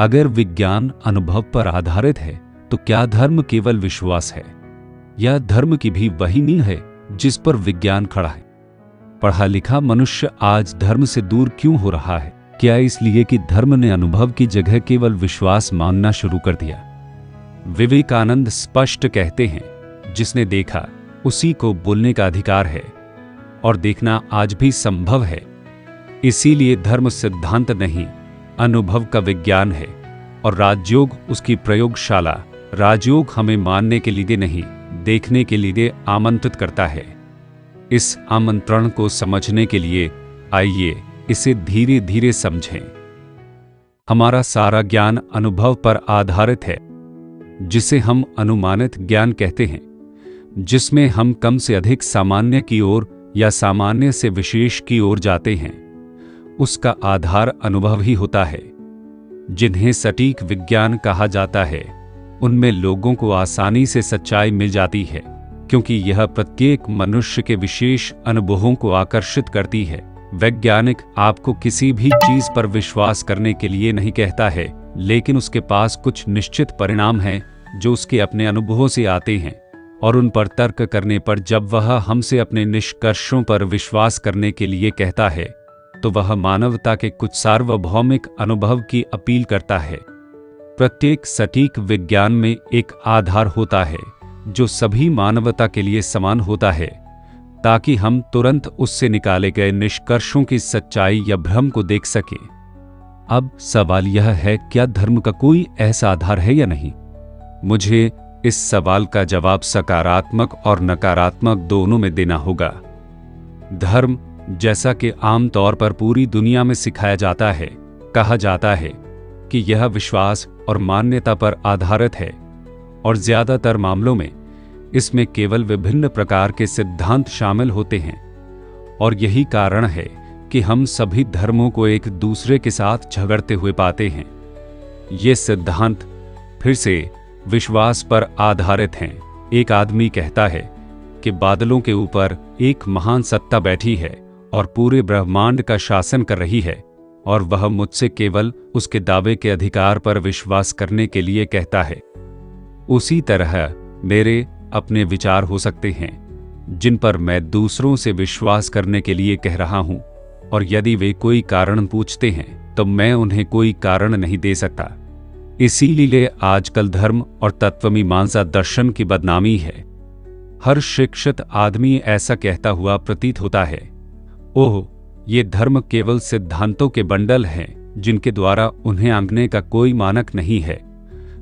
अगर विज्ञान अनुभव पर आधारित है तो क्या धर्म केवल विश्वास है, या धर्म की भी वही नींव है जिस पर विज्ञान खड़ा है? पढ़ा लिखा मनुष्य आज धर्म से दूर क्यों हो रहा है? क्या इसलिए कि धर्म ने अनुभव की जगह केवल विश्वास मानना शुरू कर दिया? विवेकानंद स्पष्ट कहते हैं, जिसने देखा उसी को बोलने का अधिकार है, और देखना आज भी संभव है। इसीलिए धर्म सिद्धांत नहीं, अनुभव का विज्ञान है, और राजयोग उसकी प्रयोगशाला। राजयोग हमें मानने के लिए नहीं, देखने के लिए आमंत्रित करता है। इस आमंत्रण को समझने के लिए आइए इसे धीरे धीरे समझें। हमारा सारा ज्ञान अनुभव पर आधारित है, जिसे हम अनुमानित ज्ञान कहते हैं, जिसमें हम कम से अधिक सामान्य की ओर या सामान्य से विशेष की ओर जाते हैं। उसका आधार अनुभव ही होता है। जिन्हें सटीक विज्ञान कहा जाता है, उनमें लोगों को आसानी से सच्चाई मिल जाती है, क्योंकि यह प्रत्येक मनुष्य के विशेष अनुभवों को आकर्षित करती है। वैज्ञानिक आपको किसी भी चीज पर विश्वास करने के लिए नहीं कहता है, लेकिन उसके पास कुछ निश्चित परिणाम हैं जो उसके अपने अनुभवों से आते हैं, और उन पर तर्क करने पर जब वह हमसे अपने निष्कर्षों पर विश्वास करने के लिए कहता है, तो वह मानवता के कुछ सार्वभौमिक अनुभव की अपील करता है। प्रत्येक सटीक विज्ञान में एक आधार होता है जो सभी मानवता के लिए समान होता है, ताकि हम तुरंत उससे निकाले गए निष्कर्षों की सच्चाई या भ्रम को देख सकें। अब सवाल यह है, क्या धर्म का कोई ऐसा आधार है या नहीं? मुझे इस सवाल का जवाब सकारात्मक और नकारात्मक दोनों में देना होगा। धर्म, जैसा कि आमतौर पर पूरी दुनिया में सिखाया जाता है, कहा जाता है कि यह विश्वास और मान्यता पर आधारित है, और ज्यादातर मामलों में इसमें केवल विभिन्न प्रकार के सिद्धांत शामिल होते हैं। और यही कारण है कि हम सभी धर्मों को एक दूसरे के साथ झगड़ते हुए पाते हैं। ये सिद्धांत फिर से विश्वास पर आधारित हैं। एक आदमी कहता है कि बादलों के ऊपर एक महान सत्ता बैठी है और पूरे ब्रह्मांड का शासन कर रही है, और वह मुझसे केवल उसके दावे के अधिकार पर विश्वास करने के लिए कहता है। उसी तरह मेरे अपने विचार हो सकते हैं, जिन पर मैं दूसरों से विश्वास करने के लिए कह रहा हूं, और यदि वे कोई कारण पूछते हैं तो मैं उन्हें कोई कारण नहीं दे सकता। इसीलिए आजकल धर्म और तत्वमीमांसा दर्शन की बदनामी है। हर शिक्षित आदमी ऐसा कहता हुआ प्रतीत होता है, ओह, ये धर्म केवल सिद्धांतों के बंडल हैं जिनके द्वारा उन्हें आंकने का कोई मानक नहीं है।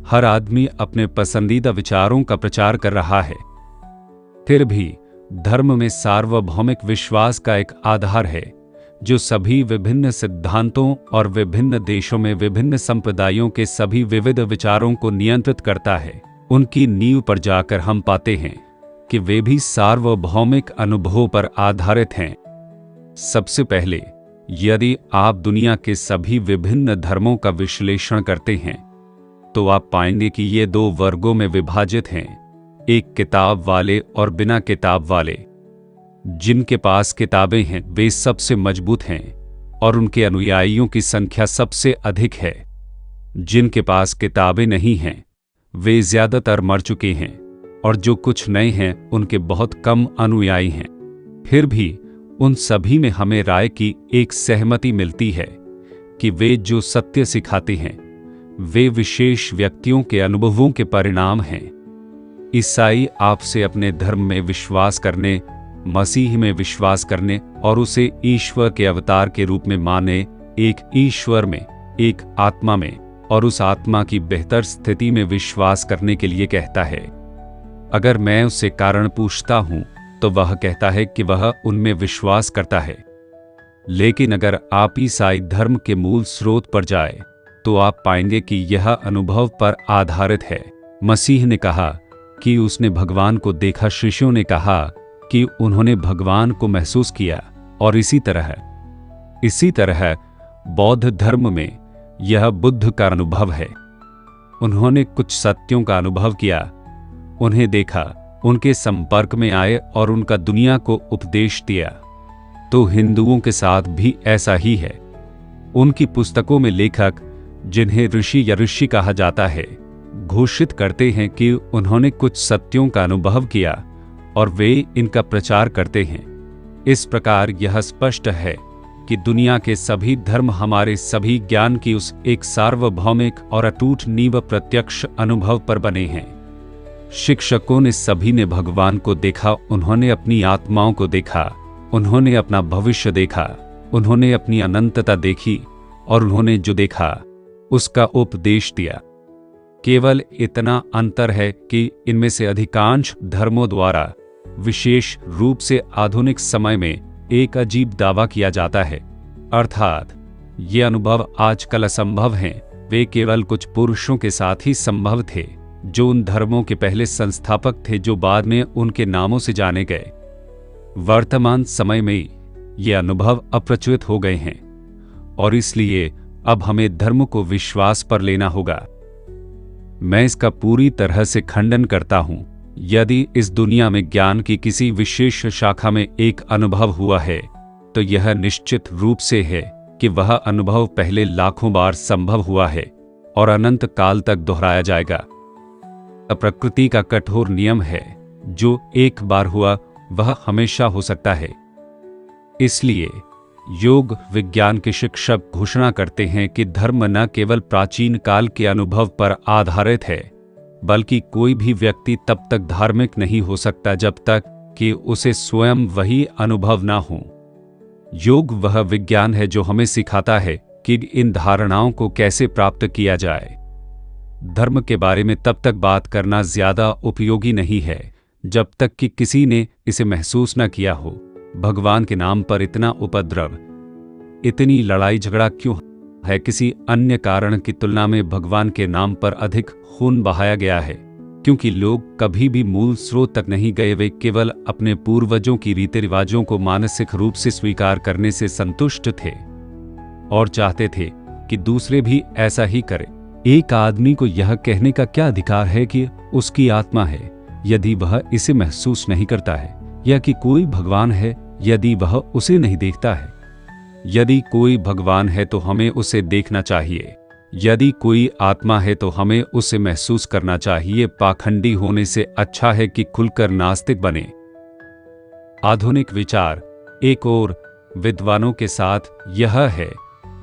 हर आदमी अपने पसंदीदा विचारों का प्रचार कर रहा है। फिर भी धर्म में सार्वभौमिक विश्वास का एक आधार है, जो सभी विभिन्न सिद्धांतों और विभिन्न देशों में विभिन्न संप्रदायों के सभी विविध विचारों को नियंत्रित करता है। उनकी नींव पर जाकर हम पाते हैं कि वे भी सार्वभौमिक अनुभवों पर आधारित हैं। सबसे पहले, यदि आप दुनिया के सभी विभिन्न धर्मों का विश्लेषण करते हैं, तो आप पाएंगे कि ये दो वर्गों में विभाजित हैं, एक किताब वाले और बिना किताब वाले। जिनके पास किताबें हैं वे सबसे मजबूत हैं, और उनके अनुयायियों की संख्या सबसे अधिक है। जिनके पास किताबें नहीं हैं वे ज्यादातर मर चुके हैं, और जो कुछ नए हैं उनके बहुत कम अनुयायी हैं। फिर भी उन सभी में हमें राय की एक सहमति मिलती है कि वे जो सत्य सिखाते हैं वे विशेष व्यक्तियों के अनुभवों के परिणाम हैं। ईसाई आपसे अपने धर्म में विश्वास करने, मसीह में विश्वास करने और उसे ईश्वर के अवतार के रूप में माने, एक ईश्वर में, एक आत्मा में, और उस आत्मा की बेहतर स्थिति में विश्वास करने के लिए कहता है। अगर मैं उससे कारण पूछता हूं तो वह कहता है कि वह उनमें विश्वास करता है। लेकिन अगर आप ईसाई धर्म के मूल स्रोत पर जाए तो आप पाएंगे कि यह अनुभव पर आधारित है। मसीह ने कहा कि उसने भगवान को देखा, शिष्यों ने कहा कि उन्होंने भगवान को महसूस किया, और इसी तरह बौद्ध धर्म में यह बुद्ध का अनुभव है। उन्होंने कुछ सत्यों का अनुभव किया, उन्हें देखा, उनके संपर्क में आए और उनका दुनिया को उपदेश दिया। तो हिंदुओं के साथ भी ऐसा ही है। उनकी पुस्तकों में लेखक जिन्हें ऋषि या ऋषि कहा जाता है, घोषित करते हैं कि उन्होंने कुछ सत्यों का अनुभव किया और वे इनका प्रचार करते हैं। इस प्रकार यह स्पष्ट है कि दुनिया के सभी धर्म हमारे सभी ज्ञान की उस एक सार्वभौमिक और अटूट नींव प्रत्यक्ष अनुभव पर बने हैं। शिक्षकों ने सभी ने भगवान को देखा, उन्होंने अपनी आत्माओं को देखा, उन्होंने अपना भविष्य देखा, उन्होंने अपनी अनंतता देखी और उन्होंने जो देखा उसका उपदेश दिया। केवल इतना अंतर है कि इनमें से अधिकांश धर्मों द्वारा विशेष रूप से आधुनिक समय में एक अजीब दावा किया जाता है, अर्थात ये अनुभव आजकल असंभव हैं। वे केवल कुछ पुरुषों के साथ ही संभव थे जो उन धर्मों के पहले संस्थापक थे जो बाद में उनके नामों से जाने गए। वर्तमान समय में ये अनुभव अप्रचलित हो गए हैं और इसलिए अब हमें धर्म को विश्वास पर लेना होगा। मैं इसका पूरी तरह से खंडन करता हूं। यदि इस दुनिया में ज्ञान की किसी विशेष शाखा में एक अनुभव हुआ है तो यह निश्चित रूप से है कि वह अनुभव पहले लाखों बार संभव हुआ है और अनंत काल तक दोहराया जाएगा। प्रकृति का कठोर नियम है, जो एक बार हुआ वह हमेशा हो सकता है। इसलिए योग विज्ञान के शिक्षक घोषणा करते हैं कि धर्म न केवल प्राचीन काल के अनुभव पर आधारित है, बल्कि कोई भी व्यक्ति तब तक धार्मिक नहीं हो सकता जब तक कि उसे स्वयं वही अनुभव ना हो। योग वह विज्ञान है जो हमें सिखाता है कि इन धारणाओं को कैसे प्राप्त किया जाए। धर्म के बारे में तब तक बात करना ज्यादा उपयोगी नहीं है जब तक कि किसी ने इसे महसूस न किया हो। भगवान के नाम पर इतना उपद्रव, इतनी लड़ाई झगड़ा क्यों है? किसी अन्य कारण की तुलना में भगवान के नाम पर अधिक खून बहाया गया है क्योंकि लोग कभी भी मूल स्रोत तक नहीं गए। वे केवल अपने पूर्वजों की रीति रिवाजों को मानसिक रूप से स्वीकार करने से संतुष्ट थे और चाहते थे कि दूसरे भी ऐसा ही करें। एक आदमी को यह कहने का क्या अधिकार है कि उसकी आत्मा है यदि वह इसे महसूस नहीं करता है, या कि कोई भगवान है यदि वह उसे नहीं देखता है? यदि कोई भगवान है तो हमें उसे देखना चाहिए, यदि कोई आत्मा है तो हमें उसे महसूस करना चाहिए। पाखंडी होने से अच्छा है कि खुलकर नास्तिक बने। आधुनिक विचार एक और विद्वानों के साथ यह है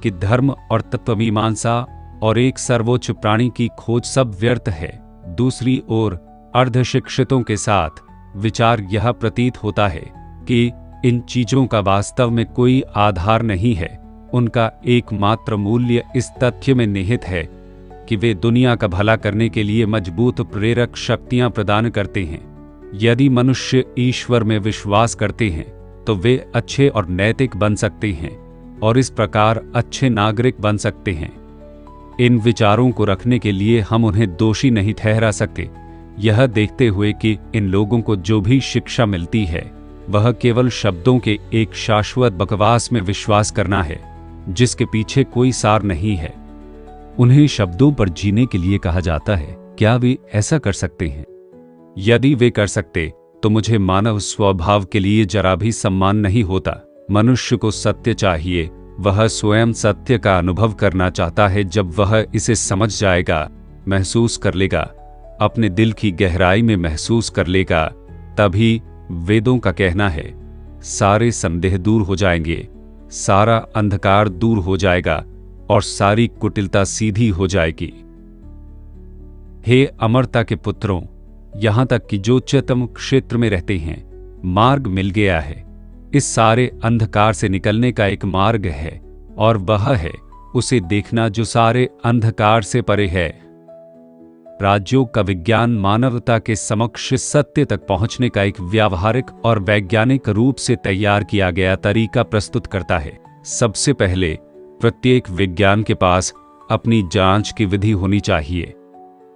कि धर्म और तत्वमीमांसा और एक सर्वोच्च प्राणी की खोज सब व्यर्थ है। दूसरी ओर अर्धशिक्षितों के साथ विचार यह प्रतीत होता है कि इन चीजों का वास्तव में कोई आधार नहीं है। उनका एकमात्र मूल्य इस तथ्य में निहित है कि वे दुनिया का भला करने के लिए मजबूत प्रेरक शक्तियां प्रदान करते हैं। यदि मनुष्य ईश्वर में विश्वास करते हैं तो वे अच्छे और नैतिक बन सकते हैं और इस प्रकार अच्छे नागरिक बन सकते हैं। इन विचारों को रखने के लिए हम उन्हें दोषी नहीं ठहरा सकते, यह देखते हुए कि इन लोगों को जो भी शिक्षा मिलती है वह केवल शब्दों के एक शाश्वत बकवास में विश्वास करना है जिसके पीछे कोई सार नहीं है। उन्हें शब्दों पर जीने के लिए कहा जाता है। क्या वे ऐसा कर सकते हैं? यदि वे कर सकते तो मुझे मानव स्वभाव के लिए जरा भी सम्मान नहीं होता। मनुष्य को सत्य चाहिए, वह स्वयं सत्य का अनुभव करना चाहता है। जब वह इसे समझ जाएगा, महसूस कर लेगा, अपने दिल की गहराई में महसूस कर लेगा, तभी वेदों का कहना है सारे संदेह दूर हो जाएंगे, सारा अंधकार दूर हो जाएगा और सारी कुटिलता सीधी हो जाएगी। हे अमरता के पुत्रों, यहां तक कि जो उच्चतम क्षेत्र में रहते हैं, मार्ग मिल गया है। इस सारे अंधकार से निकलने का एक मार्ग है और वह है उसे देखना जो सारे अंधकार से परे है। राजयोग का विज्ञान मानवता के समक्ष सत्य तक पहुंचने का एक व्यावहारिक और वैज्ञानिक रूप से तैयार किया गया तरीका प्रस्तुत करता है। सबसे पहले प्रत्येक विज्ञान के पास अपनी जांच की विधि होनी चाहिए।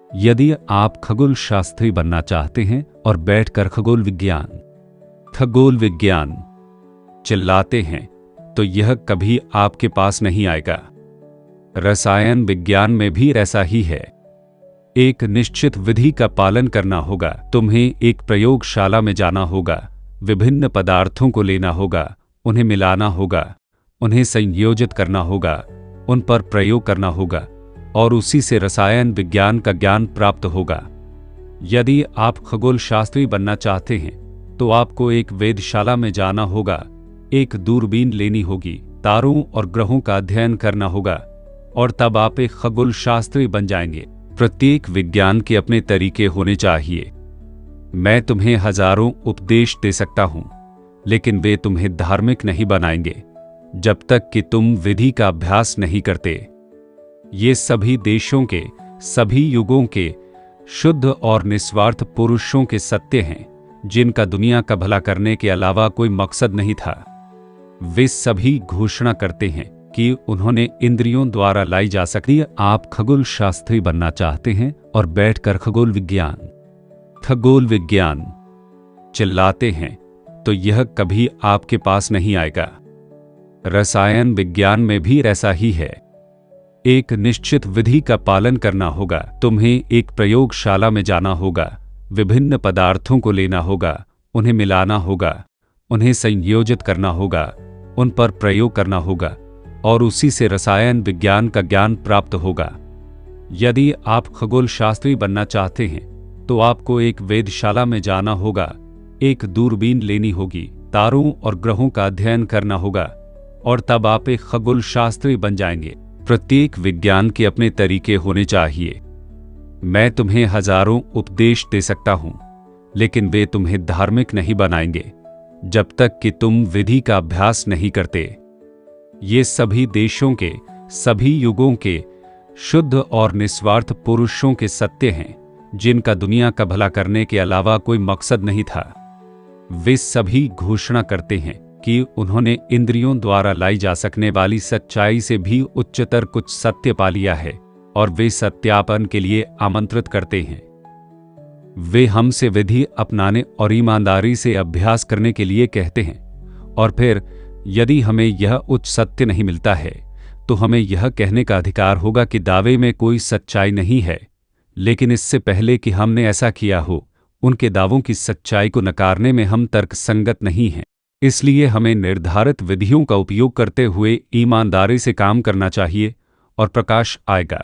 यदि आप खगोल शास्त्री बनना चाहते हैं और बैठकर खगोल विज्ञान चिल्लाते हैं तो यह कभी आपके पास नहीं आएगा। रसायन विज्ञान में भी ऐसा ही है। एक निश्चित विधि का पालन करना होगा। तुम्हें एक प्रयोगशाला में जाना होगा, विभिन्न पदार्थों को लेना होगा, उन्हें मिलाना होगा, उन्हें संयोजित करना होगा, उन पर प्रयोग करना होगा और उसी से रसायन विज्ञान का ज्ञान प्राप्त होगा। यदि आप खगोल शास्त्री बनना चाहते हैं तो आपको एक वेधशाला में जाना होगा, एक दूरबीन लेनी होगी, तारों और ग्रहों का अध्ययन करना होगा और तब आप एक खगोल शास्त्री बन जाएंगे। प्रत्येक विज्ञान के अपने तरीके होने चाहिए। मैं तुम्हें हजारों उपदेश दे सकता हूं, लेकिन वे तुम्हें धार्मिक नहीं बनाएंगे जब तक कि तुम विधि का अभ्यास नहीं करते। ये सभी देशों के, सभी युगों के शुद्ध और निस्वार्थ पुरुषों के सत्य हैं, जिनका दुनिया का भला करने के अलावा कोई मकसद नहीं था। वे सभी घोषणा करते हैं कि उन्होंने इंद्रियों द्वारा लाई जा सकती। आप खगोल शास्त्री बनना चाहते हैं और बैठकर खगोल विज्ञान चिल्लाते हैं तो यह कभी आपके पास नहीं आएगा। रसायन विज्ञान में भी ऐसा ही है। एक निश्चित विधि का पालन करना होगा। तुम्हें एक प्रयोगशाला में जाना होगा, विभिन्न पदार्थों को लेना होगा, उन्हें मिलाना होगा, उन्हें संयोजित करना होगा, उन पर प्रयोग करना होगा और उसी से रसायन विज्ञान का ज्ञान प्राप्त होगा। यदि आप खगोल शास्त्री बनना चाहते हैं तो आपको एक वेधशाला में जाना होगा, एक दूरबीन लेनी होगी, तारों और ग्रहों का अध्ययन करना होगा और तब आप एक खगोल शास्त्री बन जाएंगे। प्रत्येक विज्ञान के अपने तरीके होने चाहिए। मैं तुम्हें हजारों उपदेश दे सकता हूं, लेकिन वे तुम्हें धार्मिक नहीं बनाएंगे जब तक कि तुम विधि का अभ्यास नहीं करते। ये सभी देशों के, सभी युगों के शुद्ध और निस्वार्थ पुरुषों के सत्य हैं, जिनका दुनिया का भला करने के अलावा कोई मकसद नहीं था। वे सभी घोषणा करते हैं कि उन्होंने इंद्रियों द्वारा लाई जा सकने वाली सच्चाई से भी उच्चतर कुछ सत्य पा लिया है और वे सत्यापन के लिए आमंत्रित करते हैं। वे हमसे विधि अपनाने और ईमानदारी से अभ्यास करने के लिए कहते हैं और फिर यदि हमें यह उच्च सत्य नहीं मिलता है तो हमें यह कहने का अधिकार होगा कि दावे में कोई सच्चाई नहीं है। लेकिन इससे पहले कि हमने ऐसा किया हो, उनके दावों की सच्चाई को नकारने में हम तर्कसंगत नहीं हैं। इसलिए हमें निर्धारित विधियों का उपयोग करते हुए ईमानदारी से काम करना चाहिए और प्रकाश आएगा।